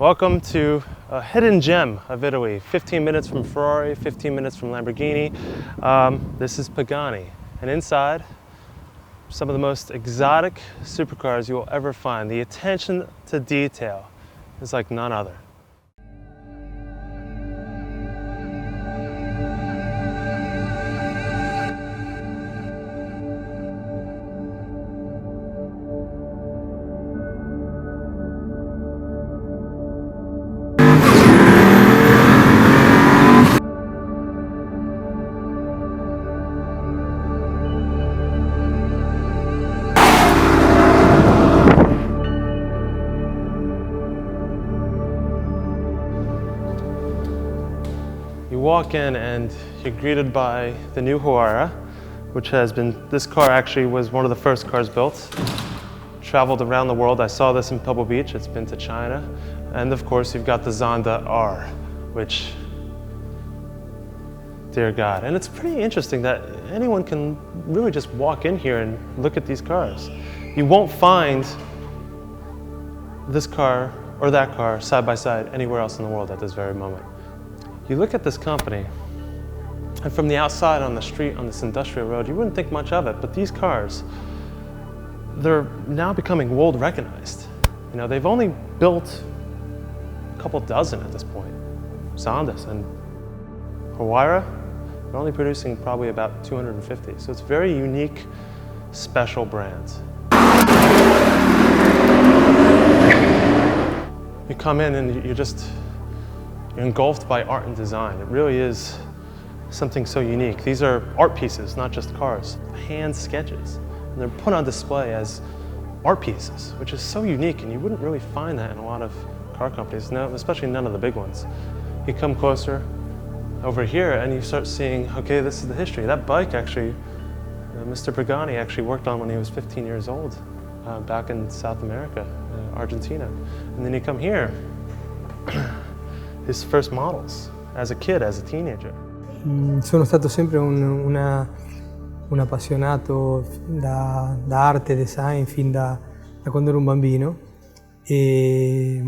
Welcome to a hidden gem of Italy. 15 minutes from Ferrari, 15 minutes from Lamborghini. This is Pagani. And inside, some of the most exotic supercars you will ever find. The attention to detail is like none other. You walk in and you're greeted by the new Huayra, which has been, this car actually was one of the first cars built. Traveled around the world. I saw this in Pebble Beach. It's been to China. And of course, you've got the Zonda R, which, dear God. And it's pretty interesting that anyone can really just walk in here and look at these cars. You won't find this car or that car side by side anywhere else in the world at this very moment. You look at this company, and from the outside on the street, on this industrial road, you wouldn't think much of it, but these cars, they're now becoming world recognized. You know, they've only built a couple dozen at this point, Zondas, and Huayra, they're only producing probably about 250. So it's very unique, special brands. You come in and you're engulfed by art and design. It really is something so unique. These are art pieces, not just cars, hand sketches. And they're put on display as art pieces, which is so unique, and you wouldn't really find that in a lot of car companies, especially none of the big ones. You come closer over here and you start seeing, okay, this is the history. That bike actually, Mr. Pagani actually worked on when he was 15 years old, back in South America, Argentina. And then you come here, his first models, as a kid, as a teenager. Sono stato sempre un appassionato da arte e design fin da quando ero un bambino e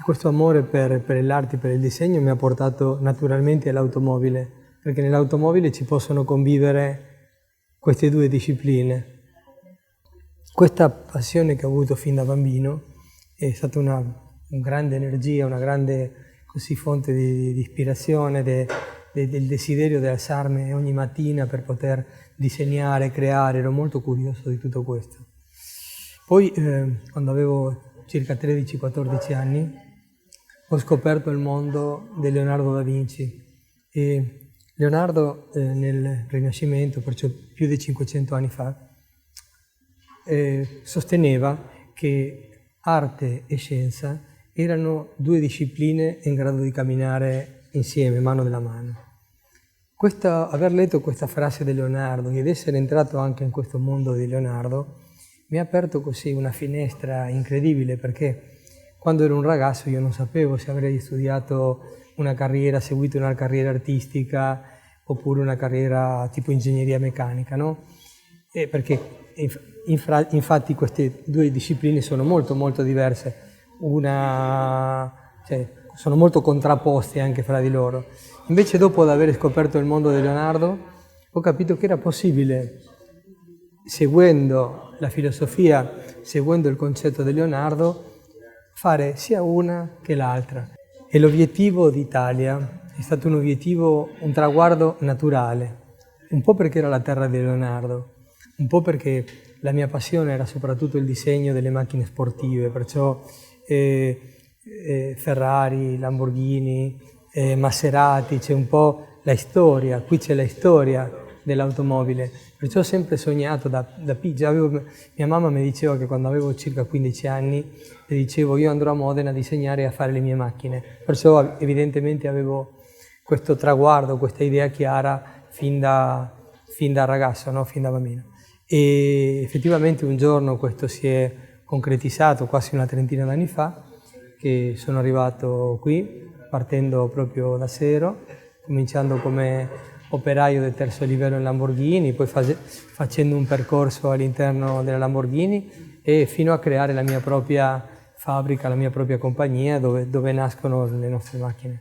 questo amore per l'arte e per il disegno mi ha portato naturalmente all'automobile, perché nell'automobile ci possono convivere queste due discipline. Questa passione che ho avuto fin da bambino è stata una grande energia, una grande fonte di ispirazione, del desiderio di alzarmi ogni mattina per poter disegnare, creare. Ero molto curioso di tutto questo. Poi, quando avevo circa 13-14 anni, ho scoperto il mondo di Leonardo da Vinci. E Leonardo, nel Rinascimento, perciò più di 500 anni fa, sosteneva che arte e scienza erano due discipline in grado di camminare insieme, mano nella mano. Aver letto questa frase di Leonardo ed essere entrato anche in questo mondo di Leonardo mi ha aperto così una finestra incredibile, perché quando ero un ragazzo io non sapevo se avrei studiato una carriera, seguito una carriera artistica oppure una carriera tipo ingegneria meccanica, no? Perché infatti queste due discipline sono molto molto diverse. Sono molto contrapposti anche fra di loro. Invece, dopo di aver scoperto il mondo di Leonardo, ho capito che era possibile, seguendo la filosofia, seguendo il concetto di Leonardo, fare sia una che l'altra. E l'obiettivo d'Italia è stato un traguardo naturale, un po' perché era la terra di Leonardo, un po' perché la mia passione era soprattutto il disegno delle macchine sportive, perciò Ferrari, Lamborghini, Maserati, c'è un po' la storia, qui c'è la storia dell'automobile. Perciò ho sempre sognato da piccolo. Mia mamma mi diceva che quando avevo circa 15 anni le dicevo io andrò a Modena a disegnare e a fare le mie macchine. Perciò evidentemente avevo questo traguardo, questa idea chiara fin da ragazzo, no? Fin da bambino. E effettivamente un giorno questo si è concretizzato quasi una trentina d'anni fa, che sono arrivato qui partendo proprio da zero, cominciando come operaio del terzo livello in Lamborghini, poi facendo un percorso all'interno della Lamborghini e fino a creare la mia propria fabbrica, la mia propria compagnia dove nascono le nostre macchine.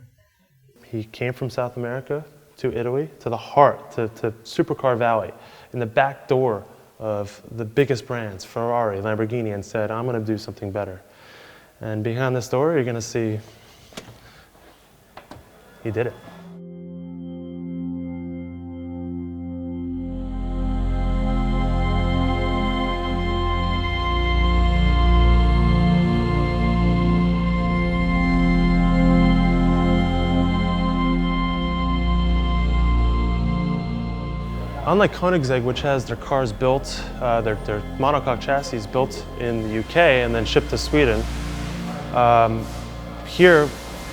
He came from South America to Italy, to the heart, to Supercar Valley, in the back door of the biggest brands, Ferrari, Lamborghini, and said, I'm going to do something better. And behind this door, you're going to see he did it. Unlike Koenigsegg, which has their cars built, their monocoque chassis built in the UK and then shipped to Sweden, here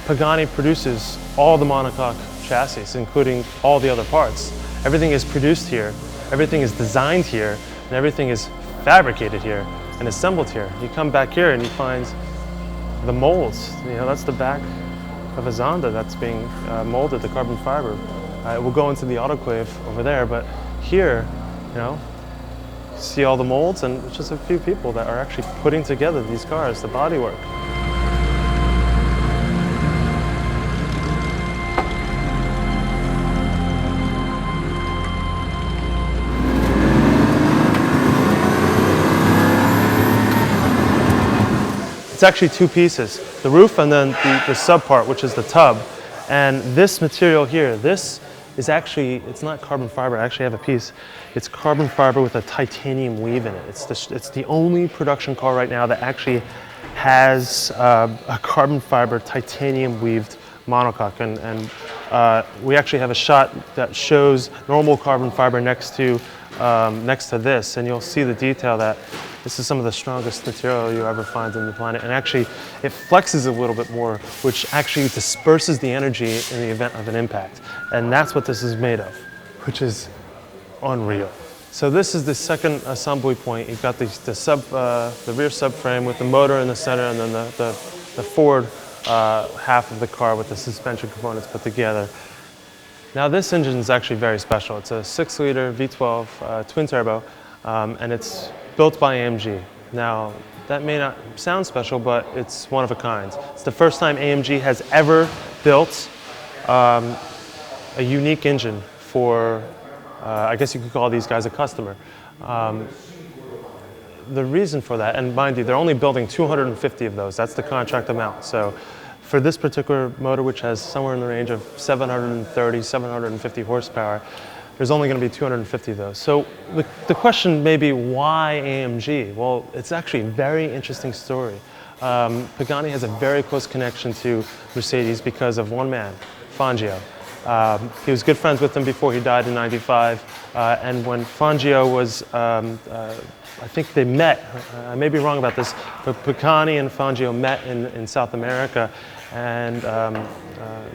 Pagani produces all the monocoque chassis, including all the other parts. Everything is produced here, everything is designed here, and everything is fabricated here and assembled here. You come back here and you find the molds. You know, that's the back of a Zonda that's being molded, the carbon fiber. It will go into the autoclave over there, but here, you know, see all the molds, and it's just a few people that are actually putting together these cars, the bodywork. It's actually two pieces, the roof and then the sub part, which is the tub. And this material here, this is actually, it's not carbon fiber. I actually have a piece. It's carbon fiber with a titanium weave in it. It's the only production car right now that actually has a carbon fiber titanium weaved monocoque. And we actually have a shot that shows normal carbon fiber next to this, and you'll see the detail that this is some of the strongest material you ever find on the planet. And actually, it flexes a little bit more, which actually disperses the energy in the event of an impact. And that's what this is made of, which is unreal. So this is the second assembly point. You've got the rear subframe with the motor in the center, and then the forward half of the car with the suspension components put together. Now this engine is actually very special. It's a 6-liter V12 twin turbo, and it's built by AMG. Now, that may not sound special, but it's one of a kind. It's the first time AMG has ever built a unique engine for, I guess you could call these guys a customer. The reason for that, and mind you, they're only building 250 of those. That's the contract amount. So for this particular motor, which has somewhere in the range of 730, 750 horsepower, there's only going to be 250 of those. So the question may be, why AMG? Well, it's actually a very interesting story. Pagani has a very close connection to Mercedes because of one man, Fangio. He was good friends with him before he died in '95. And when Fangio was, I think they met, I may be wrong about this, but Pagani and Fangio met in South America. And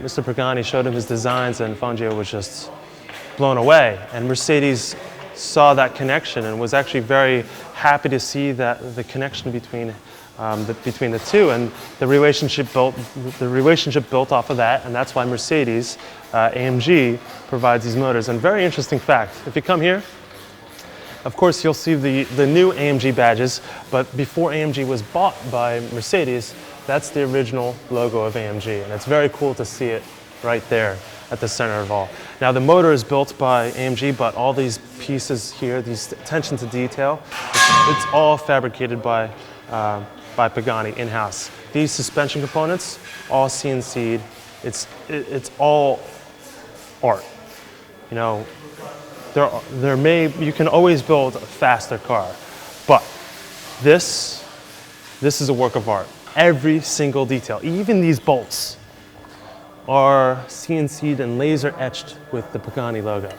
Mr. Pagani showed him his designs, and Fangio was just blown away. And Mercedes saw that connection and was actually very happy to see that the connection between the two, and the relationship built off of that, and that's why Mercedes, AMG, provides these motors. And very interesting fact, if you come here, of course you'll see the new AMG badges, but before AMG was bought by Mercedes, that's the original logo of AMG, and it's very cool to see it right there at the center of all. Now the motor is built by AMG, but all these pieces here, these attention to detail, it's all fabricated by Pagani in-house. These suspension components, all CNC'd. It's all art. You know, you can always build a faster car, but this is a work of art. Every single detail, even these bolts, are CNC'd and laser etched with the Pagani logo.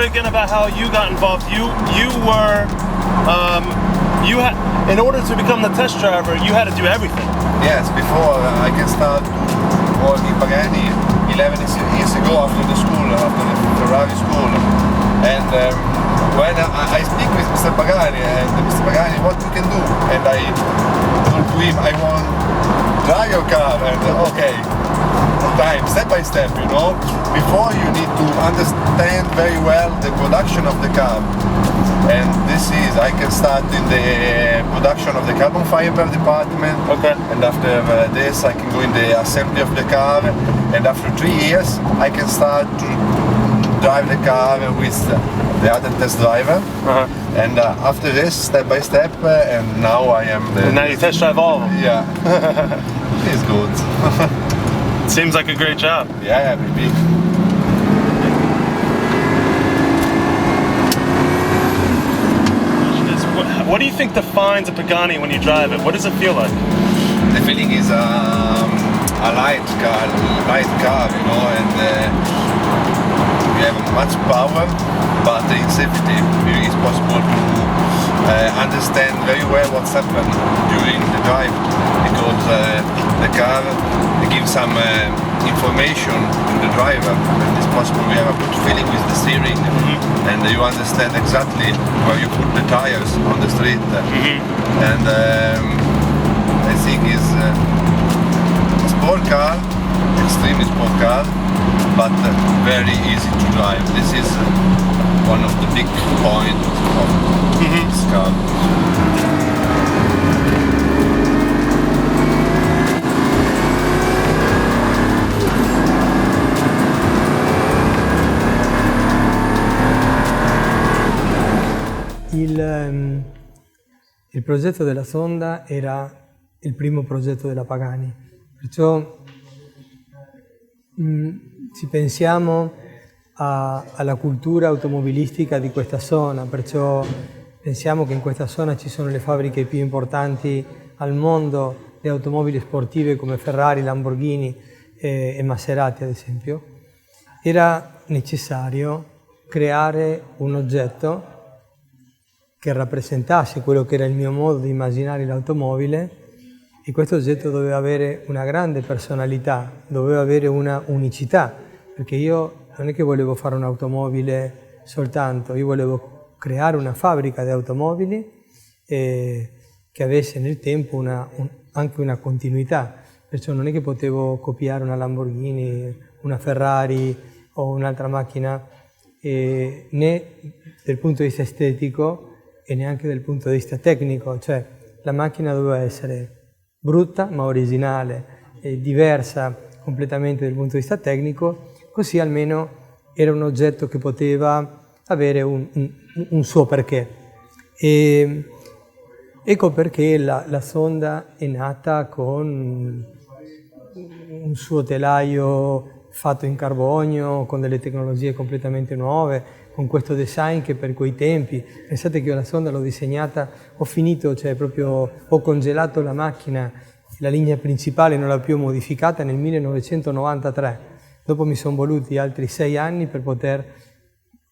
story again about how you got involved. You were, in order to become the test driver, you had to do everything. Yes, before I can start working Pagani 11 years ago after the school, after the Ferrari school. And when I speak with Mr. Pagani, and Mr. Pagani, what you can do? And I told to him, I want to drive your car, and okay, time, step by step, you know. Before you need to understand very well the production of the car. And this is, I can start in the production of the carbon fiber department. Okay. And after this, I can go in the assembly of the car. And after 3 years, I can start to drive the car with the other test driver. Uh-huh. And after this, step by step, and now I am the... And now you test drive all of them. Yeah. It's good. Seems like a great job. Yeah, maybe. What do you think defines a Pagani when you drive it? What does it feel like? The feeling is a light car, you know, and we have much power, but in safety it is possible to understand very well what's happened during the drive, because the car gives some information to the driver, and it's possible we have a good feeling with the steering, and you understand exactly where you put the tires on the street, and I think it's a sport car, extremely sport car, but very easy to drive. This is one of the big points of this car. Il progetto della sonda era il primo progetto della Pagani, perciò ci pensiamo alla cultura automobilistica di questa zona, perciò pensiamo che in questa zona ci sono le fabbriche più importanti al mondo di automobili sportive come Ferrari, Lamborghini e Maserati ad esempio. Era necessario creare un oggetto che rappresentasse quello che era il mio modo di immaginare l'automobile, e questo oggetto doveva avere una grande personalità, doveva avere una unicità, perché io non è che volevo fare un'automobile soltanto, io volevo creare una fabbrica di automobili che avesse nel tempo anche una continuità, perciò non è che potevo copiare una Lamborghini, una Ferrari o un'altra macchina, né dal punto di vista estetico e neanche dal punto di vista tecnico, cioè la macchina doveva essere brutta ma originale, diversa completamente dal punto di vista tecnico, così almeno era un oggetto che poteva avere un suo perché. E ecco perché la sonda è nata con un suo telaio fatto in carbonio, con delle tecnologie completamente nuove, con questo design che per quei tempi, pensate che io la sonda l'ho disegnata, ho finito, cioè proprio ho congelato la macchina, la linea principale non l'ho più modificata nel 1993, dopo mi sono voluti altri 6 anni per poter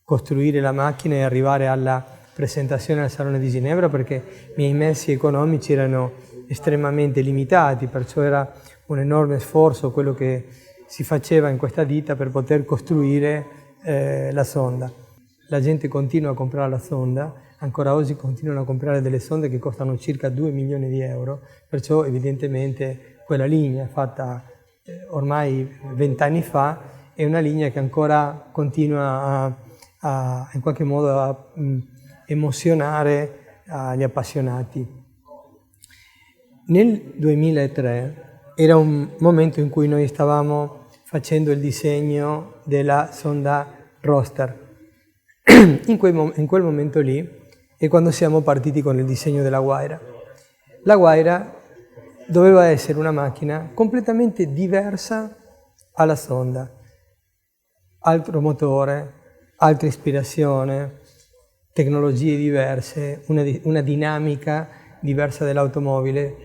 costruire la macchina e arrivare alla presentazione al Salone di Ginevra, perché i miei mezzi economici erano estremamente limitati, perciò era un enorme sforzo quello che si faceva in questa ditta per poter costruire la sonda. La gente continua a comprare la sonda, ancora oggi continuano a comprare delle sonde che costano circa 2 milioni di euro, perciò evidentemente quella linea fatta ormai 20 anni fa è una linea che ancora continua in qualche modo a emozionare gli appassionati. Nel 2003 era un momento in cui noi stavamo facendo il disegno della sonda roster. In quel momento lì è quando siamo partiti con il disegno della Huayra. La Huayra doveva essere una macchina completamente diversa alla sonda, altro motore, altra ispirazione, tecnologie diverse, una dinamica diversa dell'automobile.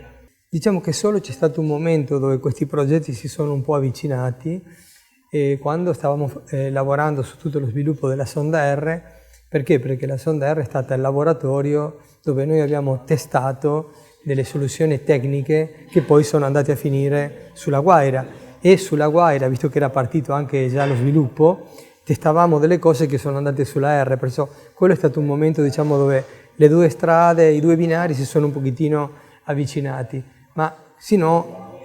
Diciamo che solo c'è stato un momento dove questi progetti si sono un po' avvicinati, quando stavamo lavorando su tutto lo sviluppo della sonda R. Perché? Perché la sonda R è stata il laboratorio dove noi abbiamo testato delle soluzioni tecniche che poi sono andate a finire sulla Huayra. E sulla Huayra, visto che era partito anche già lo sviluppo, testavamo delle cose che sono andate sulla R, perciò quello è stato un momento, diciamo, dove le due strade, i due binari si sono un pochettino avvicinati, ma se no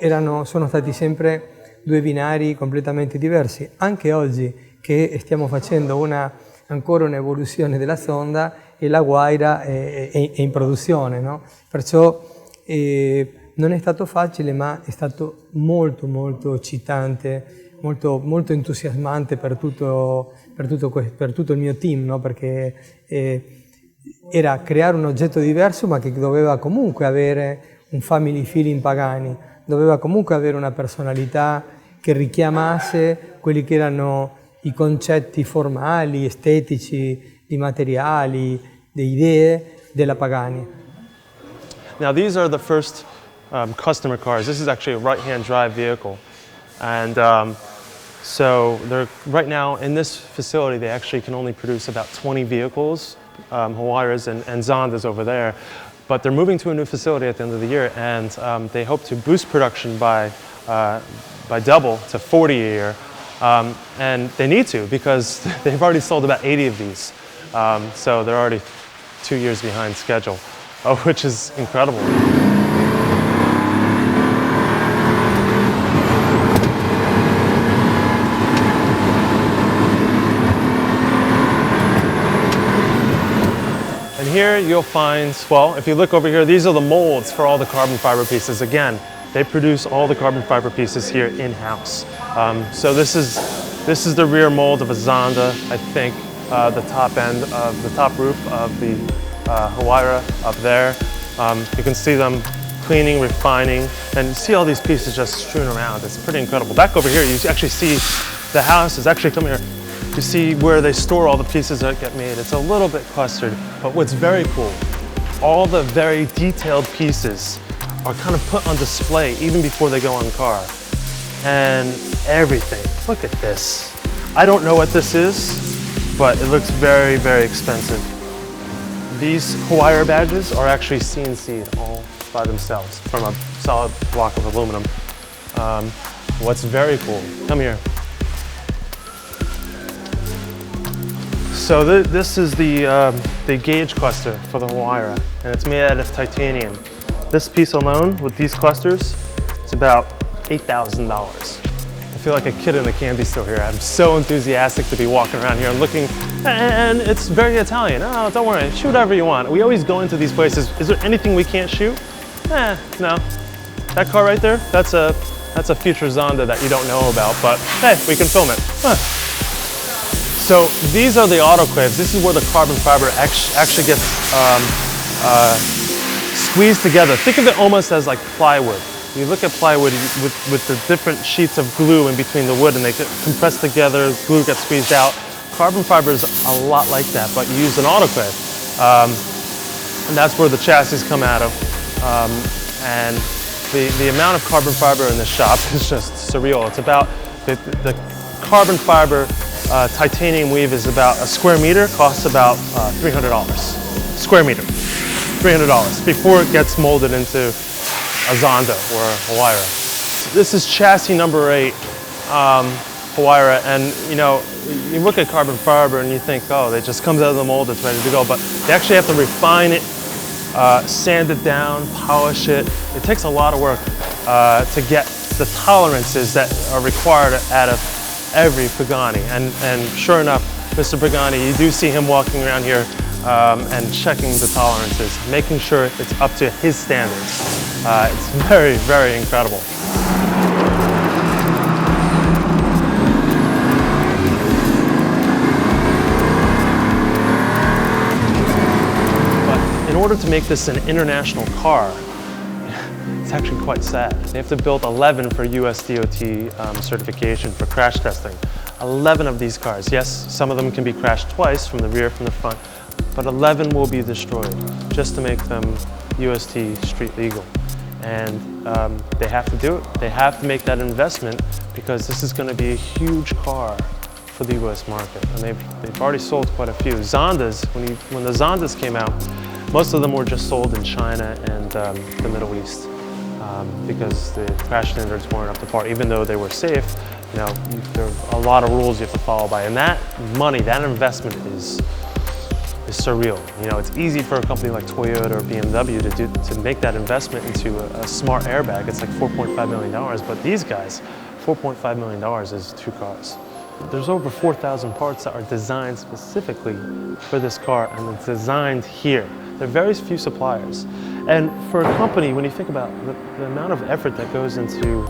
sono stati sempre due binari completamente diversi. Anche oggi che stiamo facendo ancora un'evoluzione della sonda e la Huayra è in produzione, no? Perciò non è stato facile, ma è stato molto molto eccitante, molto entusiasmante per tutto il mio team, no? Perché era creare un oggetto diverso ma che doveva comunque avere un family feeling Pagani, doveva comunque avere una personalità che richiamasse quelli che erano i concetti formali, estetici, di materiali, di idee della Pagani. Now these are the first customer cars. This is actually a right-hand drive vehicle. And so they're right now in this facility, they actually can only produce about 20 vehicles, Huayras and Zondas over there. But they're moving to a new facility at the end of the year, and they hope to boost production by double to 40 a year. And they need to, because they've already sold about 80 of these. So they're already 2 years behind schedule, which is incredible. And here you'll find, well, if you look over here, these are the molds for all the carbon fiber pieces. Again, they produce all the carbon fiber pieces here in-house. So this is the rear mold of a Zonda, I think, the top end of the top roof of the Huayra up there. You can see them cleaning, refining, and you see all these pieces just strewn around. It's pretty incredible. Back over here, you actually see the house is actually, come here, you see where they store all the pieces that get made. It's a little bit clustered, but what's very cool, all the very detailed pieces are kind of put on display even before they go on the car. And everything, look at this. I don't know what this is, but it looks very, very expensive. These Huayra badges are actually CNC'd all by themselves from a solid block of aluminum. What's very cool, come here. So this is the gauge cluster for the Huayra, and it's made out of titanium. This piece alone, with these clusters, it's about $8,000. I feel like a kid in a candy store here. I'm so enthusiastic to be walking around here and looking, and it's very Italian. Oh, don't worry, shoot whatever you want. We always go into these places. Is there anything we can't shoot? No. That car right there, that's a future Zonda that you don't know about, but hey, we can film it. Huh. So these are the autoclaves. This is where the carbon fiber actually gets squeezed together. Think of it almost as like plywood. You look at plywood with the different sheets of glue in between the wood, and they get compressed together, glue gets squeezed out. Carbon fiber is a lot like that, but you use an autoclave. And that's where the chassis come out of. And the amount of carbon fiber in this shop is just surreal. It's about, the carbon fiber titanium weave is about a square meter, costs about $300. Square meter, $300 before it gets molded into a Zonda or a Huayra. This is chassis number 8, Huayra, and you know, you look at carbon fiber and you think, oh, it just comes out of the mold, it's ready to go, but they actually have to refine it, sand it down, polish it. It takes a lot of work to get the tolerances that are required out of every Pagani, and sure enough, Mr. Pagani, you do see him walking around here and checking the tolerances, making sure it's up to his standards. It's very, very incredible. But in order to make this an international car, it's actually quite sad. They have to build 11 for US DOT certification for crash testing. 11 of these cars. Yes, some of them can be crashed twice, from the rear, from the front, but 11 will be destroyed just to make them UST street legal. And they have to do it. They have to make that investment because this is going to be a huge car for the US market. And they've already sold quite a few. Zondas, when the Zondas came out, most of them were just sold in China and the Middle East because the crash standards weren't up to par. Even though they were safe, you know, there are a lot of rules you have to follow by. And that money, that investment is surreal. You know, it's easy for a company like Toyota or BMW to make that investment into a smart airbag. It's like $4.5 million, but these guys, $4.5 million is 2 cars. There's over 4,000 parts that are designed specifically for this car, and it's designed here. There are very few suppliers. And for a company, when you think about the amount of effort that goes into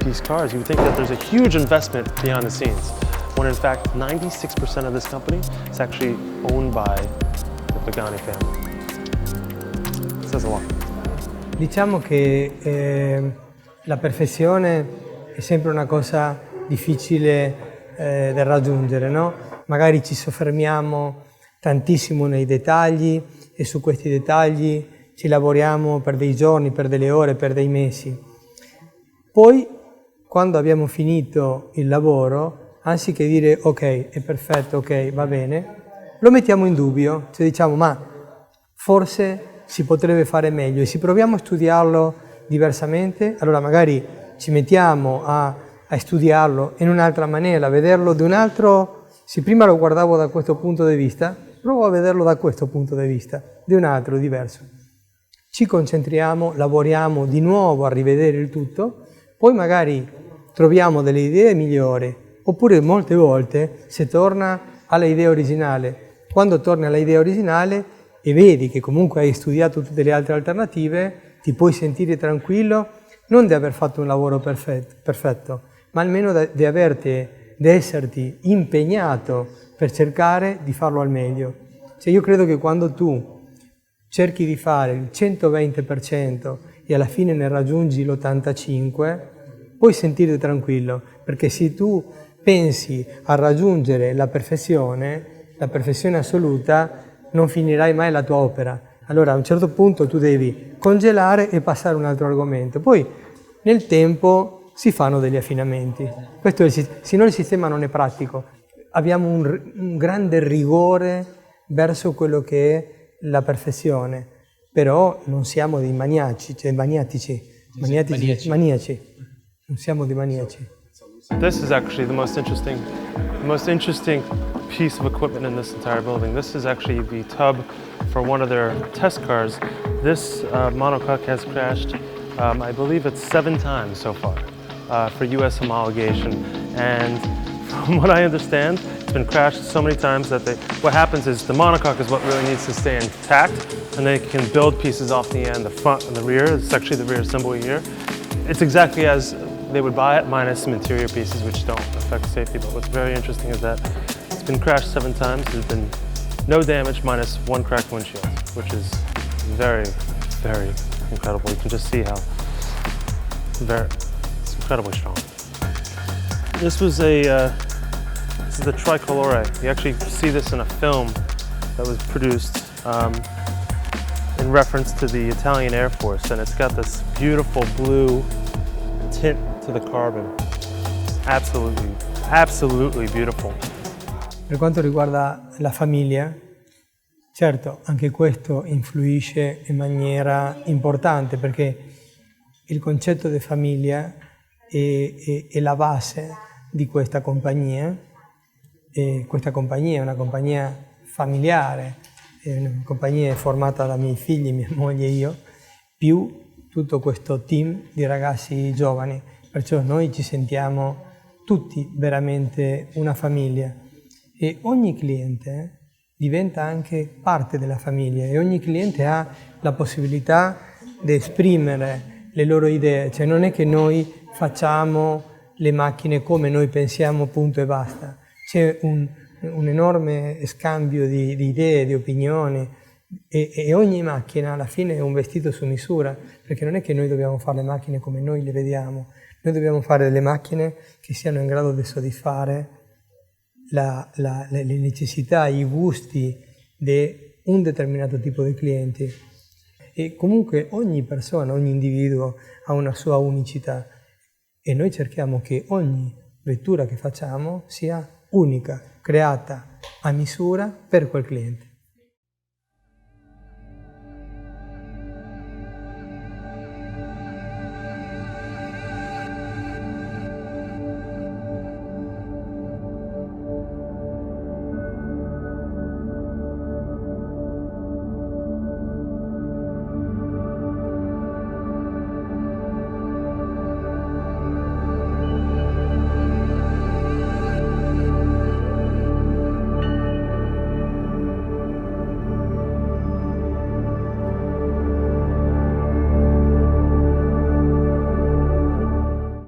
these cars, you would think that there's a huge investment behind the scenes, when in fact 96% of this company is actually owned by the Pagani family. It says a lot. Diciamo che la perfezione è sempre una cosa difficile da raggiungere, no? Magari ci soffermiamo tantissimo nei dettagli e su questi dettagli ci lavoriamo per dei giorni, per delle ore, per dei mesi. Poi, quando abbiamo finito il lavoro, anziché dire ok, è perfetto, ok, va bene, lo mettiamo in dubbio, cioè diciamo ma forse si potrebbe fare meglio e se proviamo a studiarlo diversamente, allora magari ci mettiamo a studiarlo in un'altra maniera, a vederlo di un altro, se prima lo guardavo da questo punto di vista, provo a vederlo da questo punto di vista, di un altro, diverso. Ci concentriamo, lavoriamo di nuovo a rivedere il tutto, poi magari troviamo delle idee migliori, oppure molte volte si torna alla idea originale. Quando torni alla idea originale e vedi che comunque hai studiato tutte le altre alternative, ti puoi sentire tranquillo non di aver fatto un lavoro perfetto, ma almeno di esserti impegnato per cercare di farlo al meglio. Cioè io credo che quando tu cerchi di fare il 120% e alla fine ne raggiungi l'85%, puoi sentirti tranquillo, perché se tu pensi a raggiungere la perfezione assoluta, non finirai mai la tua opera. Allora a un certo punto tu devi congelare e passare a un altro argomento. Poi nel tempo si fanno degli affinamenti. Questo se no il sistema non è pratico. Abbiamo un grande rigore verso quello che è la perfezione, però non siamo dei maniaci, cioè maniaci. Non siamo dei maniaci. This is actually the most interesting piece of equipment in this entire building. This is actually the tub for one of their test cars. This monocoque has crashed, I believe it's 7 times so far for US homologation. And from what I understand, it's been crashed so many times that what happens is the monocoque is what really needs to stay intact, and they can build pieces off the end, the front and the rear. It's actually the rear assembly here. It's exactly as they would buy it, minus some interior pieces which don't affect safety. But what's very interesting is that it's been crashed 7 times. There's been no damage, minus 1 cracked windshield, which is very, very incredible. You can just see how it's incredibly strong. This is the tricolore. You actually see this in a film that was produced in reference to the Italian Air Force, and it's got this beautiful blue tint to the carbon. Absolutely beautiful. Per quanto riguarda la famiglia, certo, anche questo influisce in maniera importante perché il concetto di famiglia è la base di questa compagnia. E questa compagnia è una compagnia familiare, è una compagnia formata da miei figli, mia moglie e io, più tutto questo team di ragazzi giovani. Perciò noi ci sentiamo tutti veramente una famiglia e ogni cliente diventa anche parte della famiglia e ogni cliente ha la possibilità di esprimere le loro idee, cioè non è che noi facciamo le macchine come noi pensiamo, punto e basta. C'è un enorme scambio di idee, di opinioni e ogni macchina alla fine è un vestito su misura, perché non è che noi dobbiamo fare le macchine come noi le vediamo, noi dobbiamo fare delle macchine che siano in grado di soddisfare le necessità, i gusti di un determinato tipo di clienti. E comunque ogni persona, ogni individuo ha una sua unicità e noi cerchiamo che ogni vettura che facciamo sia unica, creata a misura per quel cliente.